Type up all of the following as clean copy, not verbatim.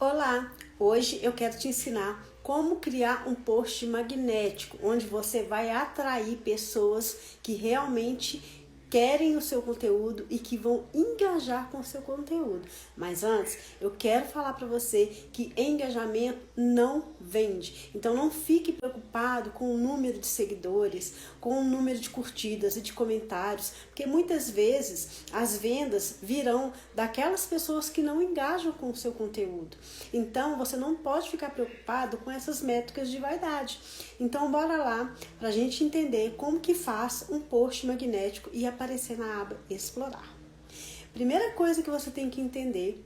Olá! Hoje eu quero te ensinar como criar um post magnético, onde você vai atrair pessoas que realmente querem o seu conteúdo e que vão engajar com o seu conteúdo. Mas antes, eu quero falar para você que engajamento não vende. Então não fique preocupado com o número de seguidores, com o número de curtidas e de comentários, porque muitas vezes as vendas virão daquelas pessoas que não engajam com o seu conteúdo. Então você não pode ficar preocupado com essas métricas de vaidade. Então bora lá para a gente entender como que faz um post magnético e aparecer na aba explorar. Primeira coisa que você tem que entender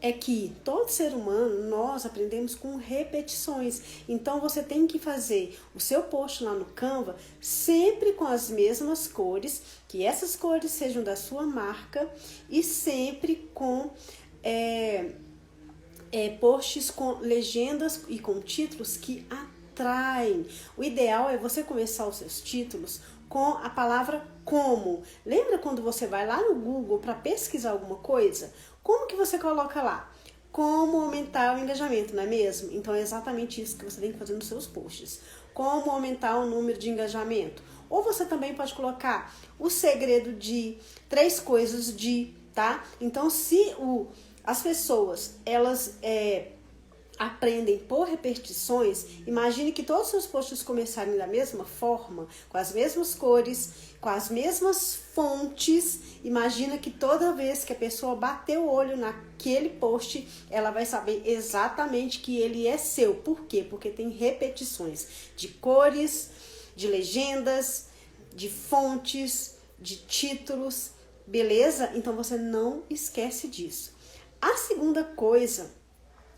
é que todo ser humano, nós aprendemos com repetições. Então você tem que fazer o seu post lá no Canva sempre com as mesmas cores, que essas cores sejam da sua marca e sempre com posts com legendas e com títulos que atraem. O ideal é você começar os seus títulos com a palavra como. Lembra quando você vai lá no Google para pesquisar alguma coisa? Como que você coloca lá? Como aumentar o engajamento, não é mesmo? Então é exatamente isso que você tem que fazer nos seus posts. Como aumentar o número de engajamento. Ou você também pode colocar o segredo de 3 coisas de, tá? Então se as pessoas, elas aprendem por repetições, imagine que todos os seus posts começarem da mesma forma, com as mesmas cores, com as mesmas fontes. Imagina que toda vez que a pessoa bater o olho naquele post, ela vai saber exatamente que ele é seu. Por quê? Porque tem repetições de cores, de legendas, de fontes, de títulos, beleza? Então você não esquece disso. A segunda coisa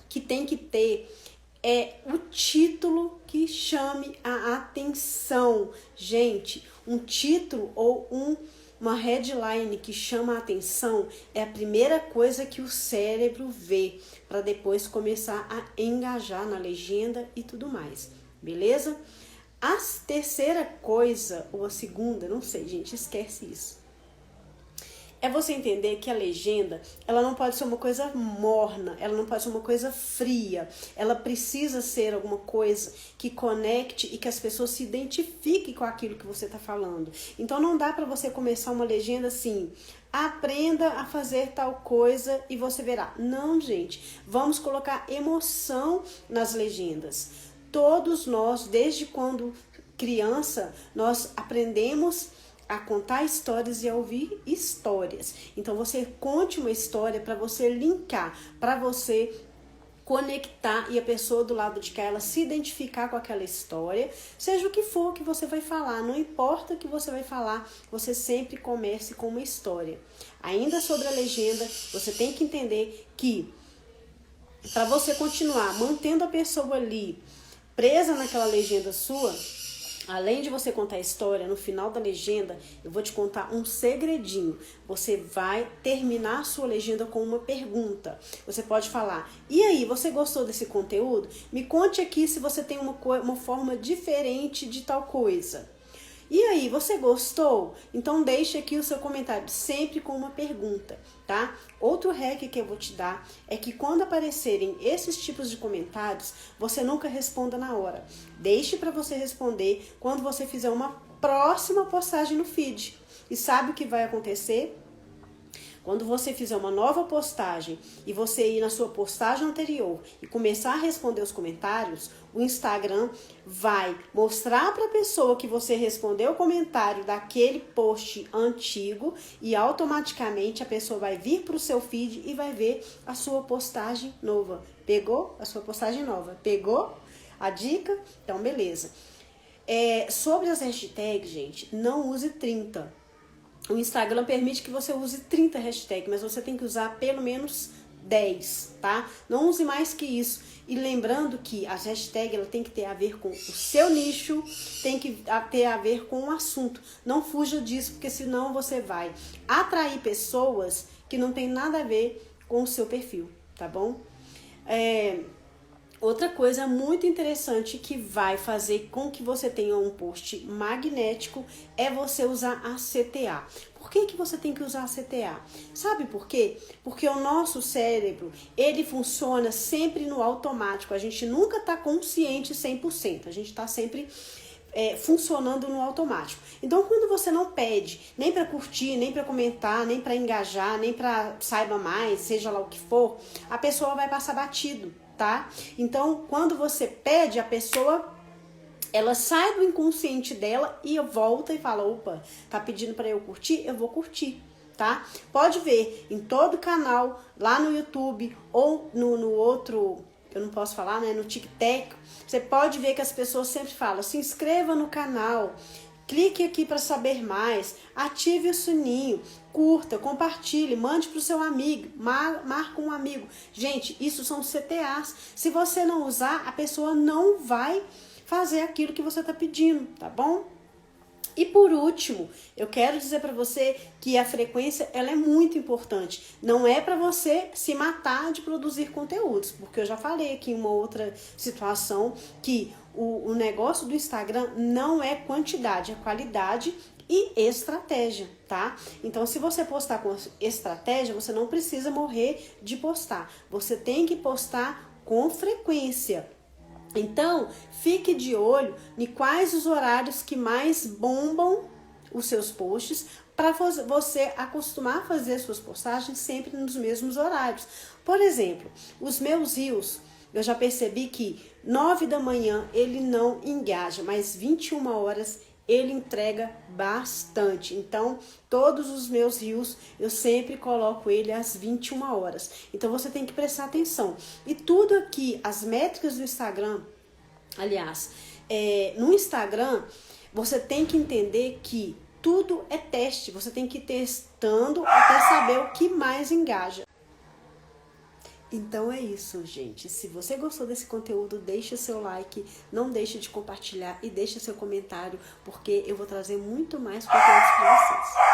que tem que ter é o título que chame a atenção. Gente, um título ou uma headline que chama a atenção é a primeira coisa que o cérebro vê para depois começar a engajar na legenda e tudo mais, beleza? A terceira coisa, ou a segunda, não sei, gente, esquece isso. É você entender que a legenda, ela não pode ser uma coisa morna, ela não pode ser uma coisa fria, ela precisa ser alguma coisa que conecte e que as pessoas se identifiquem com aquilo que você está falando. Então não dá para você começar uma legenda assim, aprenda a fazer tal coisa e você verá. Não, gente, vamos colocar emoção nas legendas. Todos nós, desde quando criança, nós aprendemos a contar histórias e a ouvir histórias. Então você conte uma história para você linkar, para você conectar e a pessoa do lado de cá ela se identificar com aquela história, seja o que for que você vai falar, não importa o que você vai falar, você sempre comece com uma história. Ainda sobre a legenda, você tem que entender que para você continuar mantendo a pessoa ali presa naquela legenda sua, além de você contar a história, no final da legenda, eu vou te contar um segredinho. Você vai terminar a sua legenda com uma pergunta. Você pode falar, e aí, você gostou desse conteúdo? Me conte aqui se você tem uma forma diferente de tal coisa. E aí, você gostou? Então deixe aqui o seu comentário, sempre com uma pergunta, tá? Outro hack que eu vou te dar é que quando aparecerem esses tipos de comentários, você nunca responda na hora. Deixe para você responder quando você fizer uma próxima postagem no feed. E sabe o que vai acontecer? Quando você fizer uma nova postagem e você ir na sua postagem anterior e começar a responder os comentários, o Instagram vai mostrar para a pessoa que você respondeu o comentário daquele post antigo e automaticamente a pessoa vai vir para o seu feed e vai ver a sua postagem nova. Pegou? A sua postagem nova. Pegou a dica? Então, beleza. Sobre as hashtags, gente, não use 30. O Instagram permite que você use 30 hashtags, mas você tem que usar pelo menos 10, tá? Não use mais que isso. E lembrando que as hashtags ela tem que ter a ver com o seu nicho, tem que ter a ver com o assunto. Não fuja disso, porque senão você vai atrair pessoas que não tem nada a ver com o seu perfil, tá bom? Outra coisa muito interessante que vai fazer com que você tenha um post magnético é você usar a CTA. Por que você tem que usar a CTA? Sabe por quê? Porque o nosso cérebro, ele funciona sempre no automático. A gente nunca está consciente 100%. A gente está sempre funcionando no automático. Então, quando você não pede nem para curtir, nem para comentar, nem para engajar, nem para saiba mais, seja lá o que for, a pessoa vai passar batido, tá? Então, quando você pede, a pessoa ela sai do inconsciente dela e volta e fala, opa, tá pedindo para eu curtir? Eu vou curtir, tá? Pode ver em todo canal, lá no YouTube ou no outro, eu não posso falar, né, no TikTok, você pode ver que as pessoas sempre falam, se inscreva no canal, clique aqui para saber mais, ative o sininho, curta, compartilhe, mande para o seu amigo, marca um amigo. Gente, isso são CTAs. Se você não usar, a pessoa não vai fazer aquilo que você está pedindo, tá bom? E por último, eu quero dizer para você que a frequência ela é muito importante. Não é para você se matar de produzir conteúdos, porque eu já falei aqui em uma outra situação que o negócio do Instagram não é quantidade, é qualidade e estratégia, tá? Então, se você postar com estratégia, você não precisa morrer de postar. Você tem que postar com frequência. Então, fique de olho em quais os horários que mais bombam os seus posts para você acostumar a fazer suas postagens sempre nos mesmos horários. Por exemplo, os meus reels, eu já percebi que 9 da manhã ele não engaja, mas 21 horas ele entrega bastante. Então, todos os meus reels, eu sempre coloco ele às 21 horas. Então, você tem que prestar atenção. E tudo aqui, as métricas do Instagram, aliás, no Instagram, você tem que entender que tudo é teste. Você tem que ir testando até saber o que mais engaja. Então é isso, gente. Se você gostou desse conteúdo, deixe o seu like, não deixe de compartilhar e deixe seu comentário, porque eu vou trazer muito mais conteúdos para vocês.